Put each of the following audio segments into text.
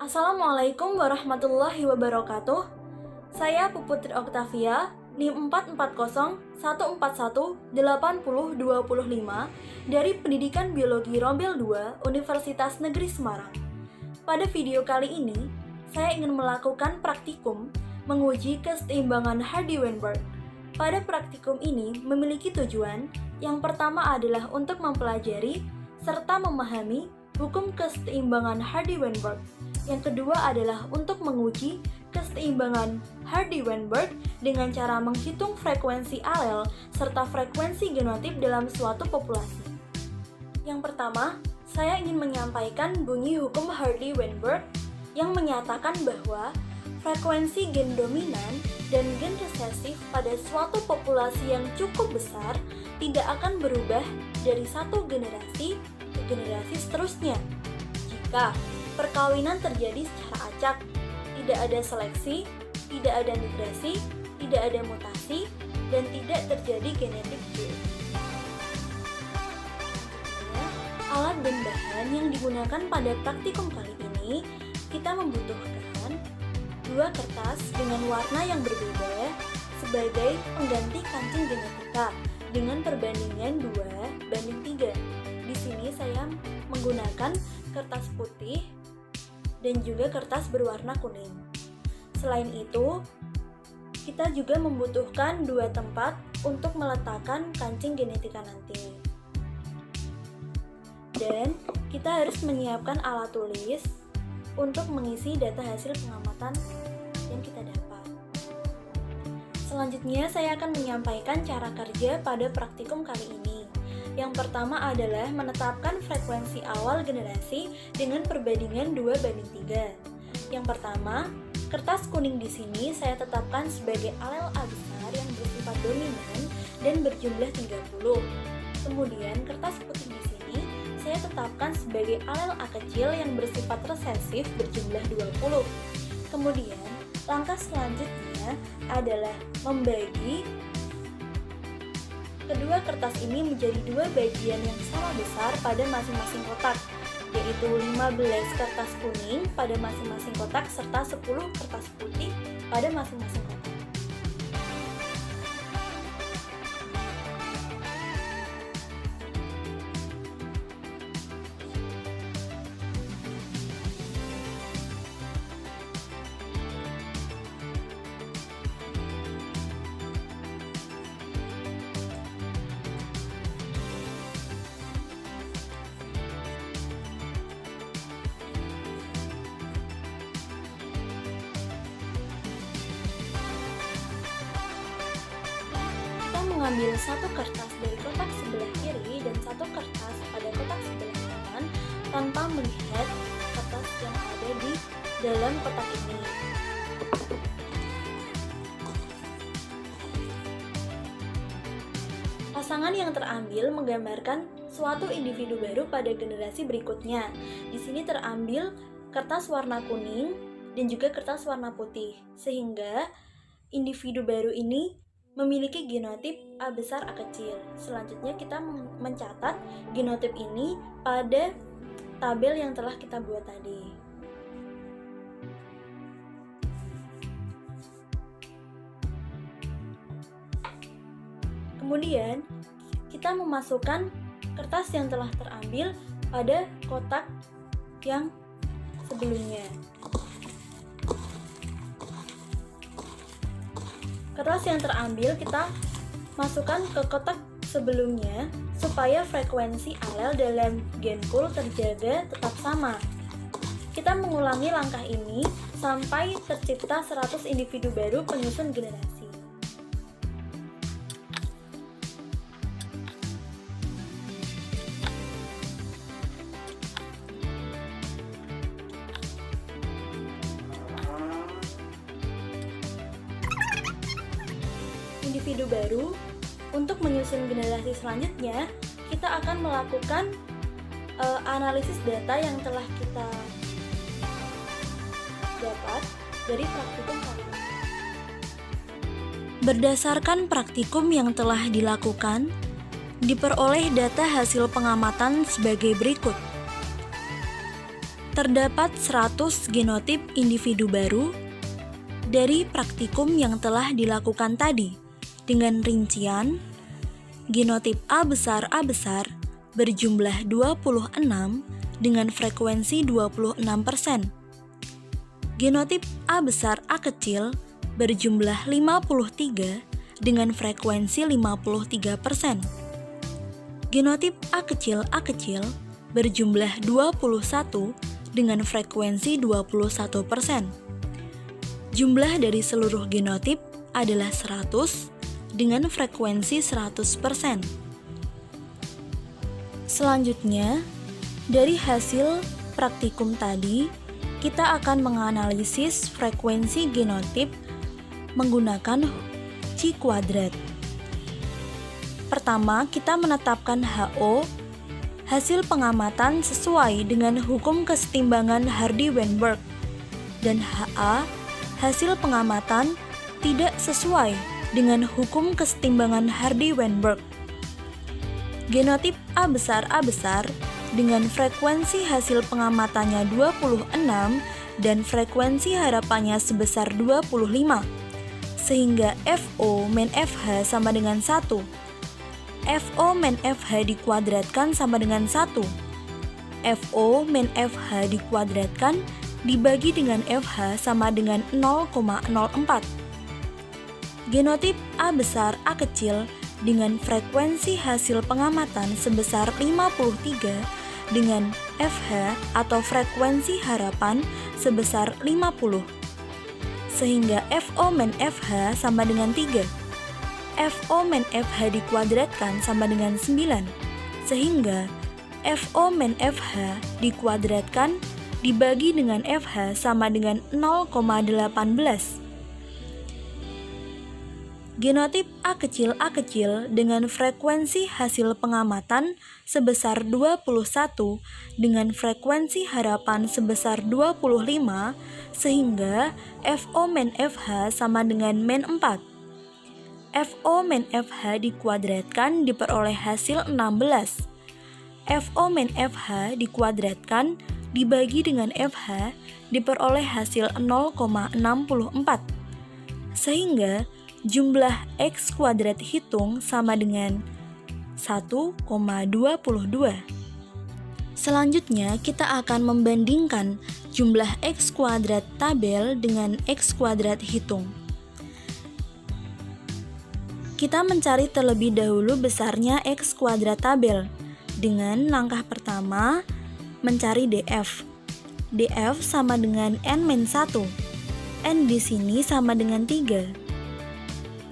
Assalamualaikum warahmatullahi wabarakatuh. Saya Puputri Oktavia, NIM 44014180205 dari Pendidikan Biologi Rombel 2 Universitas Negeri Semarang. Pada video kali ini, saya ingin melakukan praktikum menguji keseimbangan Hardy-Weinberg. Pada praktikum ini memiliki tujuan yang pertama adalah untuk mempelajari serta memahami hukum keseimbangan Hardy-Weinberg. Yang kedua adalah untuk menguji keseimbangan Hardy-Weinberg dengan cara menghitung frekuensi alel serta frekuensi genotip dalam suatu populasi. Yang pertama, saya ingin menyampaikan bunyi hukum Hardy-Weinberg yang menyatakan bahwa frekuensi gen dominan dan gen resesif pada suatu populasi yang cukup besar tidak akan berubah dari satu generasi ke generasi seterusnya. Jika perkawinan terjadi secara acak, tidak ada seleksi, tidak ada migrasi, tidak ada mutasi, dan tidak terjadi genetik drift. Alat dan bahan yang digunakan pada praktikum kali ini, kita membutuhkan 2 kertas dengan warna yang berbeda sebagai pengganti kancing genetika dengan perbandingan 2:3. Di sini saya menggunakan kertas putih dan juga kertas berwarna kuning. Selain itu, kita juga membutuhkan 2 tempat untuk meletakkan kancing genetika nanti. Dan kita harus menyiapkan alat tulis untuk mengisi data hasil pengamatan yang kita dapat. Selanjutnya, saya akan menyampaikan cara kerja pada praktikum kali ini. Yang pertama adalah menetapkan frekuensi awal generasi dengan perbandingan 2:3. Yang pertama, kertas kuning di sini saya tetapkan sebagai alel A besar yang bersifat dominan dan berjumlah 30. Kemudian kertas putih di sini saya tetapkan sebagai alel A kecil yang bersifat resesif berjumlah 20. Kemudian, langkah selanjutnya adalah membagi kedua kertas ini menjadi 2 bagian yang sama besar pada masing-masing kotak, yaitu 15 kertas kuning pada masing-masing kotak serta 10 kertas putih pada masing-masing kotak. Mengambil 1 kertas dari kotak sebelah kiri dan 1 kertas pada kotak sebelah kanan tanpa melihat kertas yang ada di dalam kotak ini. Pasangan yang terambil menggambarkan suatu individu baru pada generasi berikutnya. Di sini terambil kertas warna kuning dan juga kertas warna putih, sehingga individu baru ini memiliki genotip A besar A kecil. Selanjutnya kita mencatat genotip ini pada tabel yang telah kita buat tadi. Kemudian kita memasukkan kertas yang telah terambil pada kotak yang sebelumnya. Kertas yang terambil kita masukkan ke kotak sebelumnya supaya frekuensi alel dalam gen pool terjaga tetap sama. Kita mengulangi langkah ini sampai tercipta 100 individu baru penyusun generasi. Individu baru. Untuk menyusun generasi selanjutnya, kita akan melakukan analisis data yang telah kita dapat dari praktikum kali ini. Berdasarkan praktikum yang telah dilakukan, diperoleh data hasil pengamatan sebagai berikut. terdapat 100 genotip individu baru dari praktikum yang telah dilakukan tadi, dengan rincian genotip A besar berjumlah 26 dengan frekuensi 26%. Genotip A besar A kecil berjumlah 53 dengan frekuensi 53%. Genotip A kecil berjumlah 21 dengan frekuensi 21%. Jumlah dari seluruh genotip adalah 100 dengan frekuensi 100%. Selanjutnya, dari hasil praktikum tadi, kita akan menganalisis frekuensi genotip menggunakan Chi kuadrat. Pertama, kita menetapkan HO hasil pengamatan sesuai dengan hukum kesetimbangan Hardy-Weinberg, dan HA hasil pengamatan tidak sesuai dengan hukum kesetimbangan Hardy-Weinberg. Genotip A besar dengan frekuensi hasil pengamatannya 26 dan frekuensi harapannya sebesar 25, sehingga FO min FH sama dengan 1. FO min FH dikuadratkan sama dengan 1. FO min FH dikuadratkan dibagi dengan FH sama dengan 0,04. Genotip A besar A kecil dengan frekuensi hasil pengamatan sebesar 53 dengan FH atau frekuensi harapan sebesar 50, sehingga FO min FH sama dengan 3. FO min FH dikuadratkan sama dengan 9, sehingga FO min FH dikuadratkan dibagi dengan FH sama dengan 0,18. Genotip A kecil dengan frekuensi hasil pengamatan sebesar 21 dengan frekuensi harapan sebesar 25, sehingga FO min FH sama dengan min 4. FO min FH dikuadratkan diperoleh hasil 16. FO min FH dikuadratkan dibagi dengan FH diperoleh hasil 0,64. Sehingga jumlah X kuadrat hitung sama dengan 1,22. Selanjutnya kita akan membandingkan jumlah X kuadrat tabel dengan X kuadrat hitung. Kita mencari terlebih dahulu besarnya X kuadrat tabel dengan langkah pertama mencari DF. DF sama dengan N-1. N di sini sama dengan 3.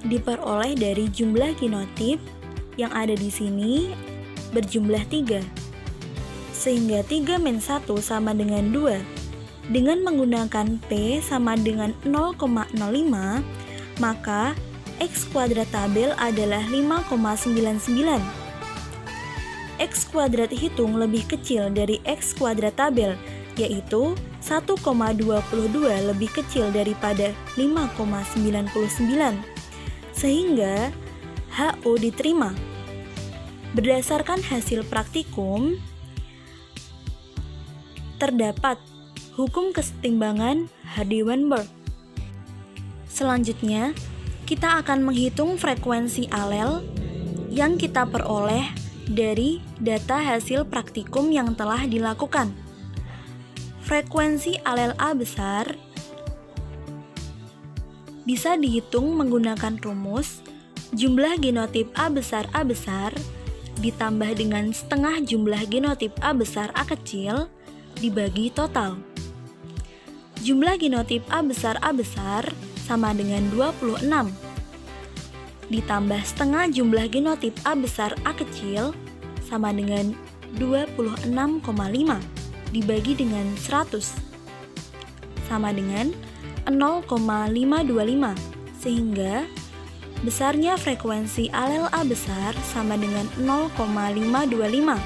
Diperoleh dari jumlah genotip yang ada di sini berjumlah 3. Sehingga 3-1 sama dengan 2. Dengan menggunakan P sama dengan 0,05, maka X kuadrat tabel adalah 5,99. X kuadrat hitung lebih kecil dari X kuadrat tabel, yaitu 1,22 lebih kecil daripada 5,99. Sehingga HO diterima. Berdasarkan hasil praktikum, terdapat hukum kesetimbangan Hardy-Weinberg. Selanjutnya, kita akan menghitung frekuensi alel yang kita peroleh dari data hasil praktikum yang telah dilakukan. Frekuensi alel A besar bisa dihitung menggunakan rumus jumlah genotip A besar ditambah dengan setengah jumlah genotip A besar A kecil dibagi total. Jumlah genotip A besar sama dengan 26 ditambah setengah jumlah genotip A besar A kecil sama dengan 26,5 dibagi dengan 100 sama dengan 0,525, sehingga besarnya frekuensi alel A besar sama dengan 0,525.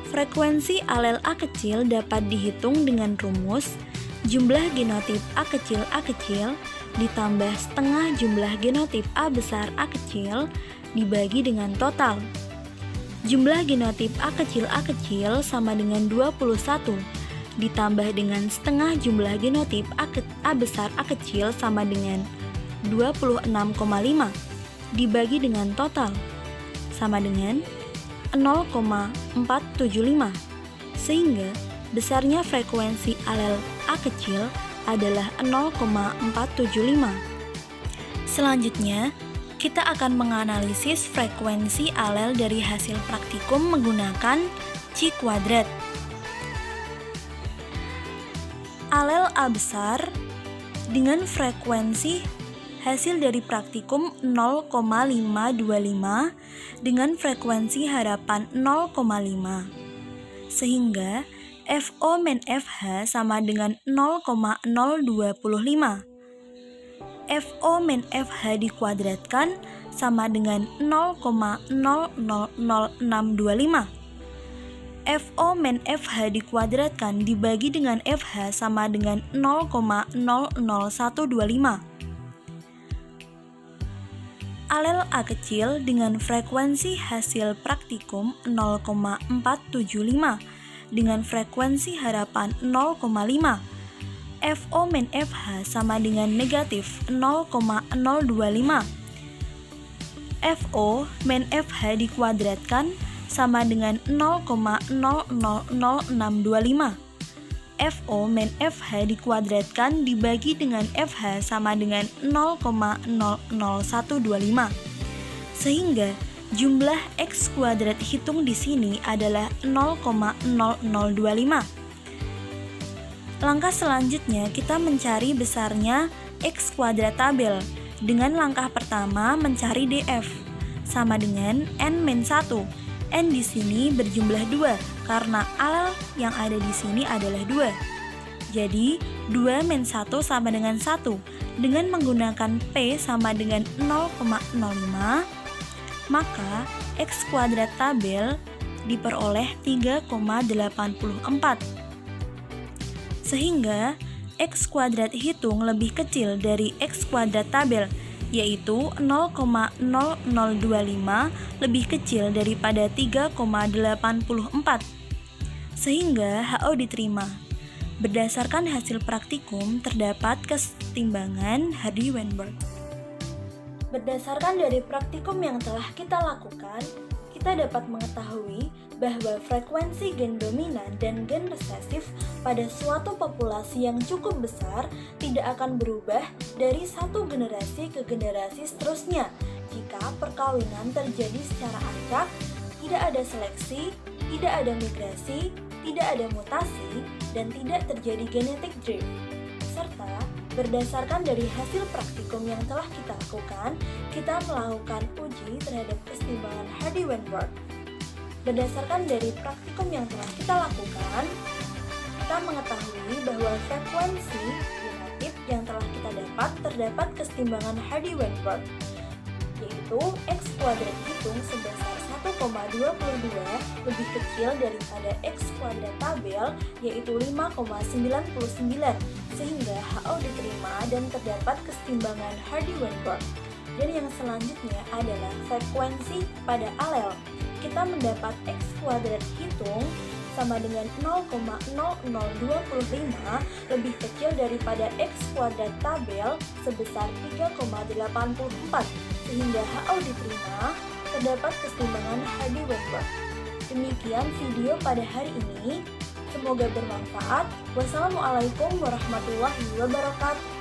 Frekuensi alel A kecil dapat dihitung dengan rumus jumlah genotip A kecil ditambah setengah jumlah genotip A besar A kecil dibagi dengan total. Jumlah genotip A kecil sama dengan 21, ditambah dengan setengah jumlah genotip A besar A kecil sama dengan 26,5, dibagi dengan total, sama dengan 0,475, sehingga besarnya frekuensi alel A kecil adalah 0,475. Selanjutnya, kita akan menganalisis frekuensi alel dari hasil praktikum menggunakan C kuadrat. Alel A besar dengan frekuensi hasil dari praktikum 0,525 dengan frekuensi harapan 0,5, sehingga FO min FH sama dengan 0,025. FO min FH dikuadratkan sama dengan 0,000625. FO min FH dikuadratkan dibagi dengan FH sama dengan 0,00125. Alel A kecil dengan frekuensi hasil praktikum 0,475 dengan frekuensi harapan 0,5. FO min FH sama dengan negatif 0,025. FO min FH dikuadratkan sama dengan 0,000625. FO min FH dikuadratkan dibagi dengan FH sama dengan 0,00125. Sehingga jumlah X kuadrat hitung di sini adalah 0,0025. Langkah selanjutnya kita mencari besarnya X kuadrat tabel. Dengan langkah pertama mencari DF sama dengan N-1. N di sini berjumlah 2 karena alel yang ada di sini adalah 2. Jadi 2-1 sama dengan 1. Dengan menggunakan P sama dengan 0,05, maka X kuadrat tabel diperoleh 3,84. Sehingga X kuadrat hitung lebih kecil dari X kuadrat tabel, yaitu 0,0025 lebih kecil daripada 3,84. Sehingga HO diterima. Berdasarkan hasil praktikum terdapat kesetimbangan Hardy-Weinberg. Berdasarkan dari praktikum yang telah kita lakukan, kita dapat mengetahui bahwa frekuensi gen dominan dan gen resesif pada suatu populasi yang cukup besar tidak akan berubah dari satu generasi ke generasi seterusnya jika perkawinan terjadi secara acak, tidak ada seleksi, tidak ada migrasi, tidak ada mutasi, dan tidak terjadi genetic drift. Serta berdasarkan dari hasil praktikum yang telah kita lakukan, kita melakukan uji terhadap kesetimbangan Hardy-Weinberg. Berdasarkan dari praktikum yang telah kita lakukan, kita mengetahui bahwa frekuensi genotip yang telah kita terdapat kesetimbangan Hardy-Weinberg, yaitu X kuadrat hitung sebesar 1,22 lebih kecil daripada X kuadrat tabel, yaitu 5,99, sehingga HO diterima dan terdapat kesetimbangan Hardy-Weinberg. Dan yang selanjutnya adalah frekuensi pada alel. Kita mendapat X kuadrat hitung sama dengan 0,0025 lebih kecil daripada X kuadrat tabel sebesar 3,84, sehingga HO diterima, terdapat kesetimbangan Hardy-Weinberg. Demikian video pada hari ini, semoga bermanfaat. Wassalamualaikum warahmatullahi wabarakatuh.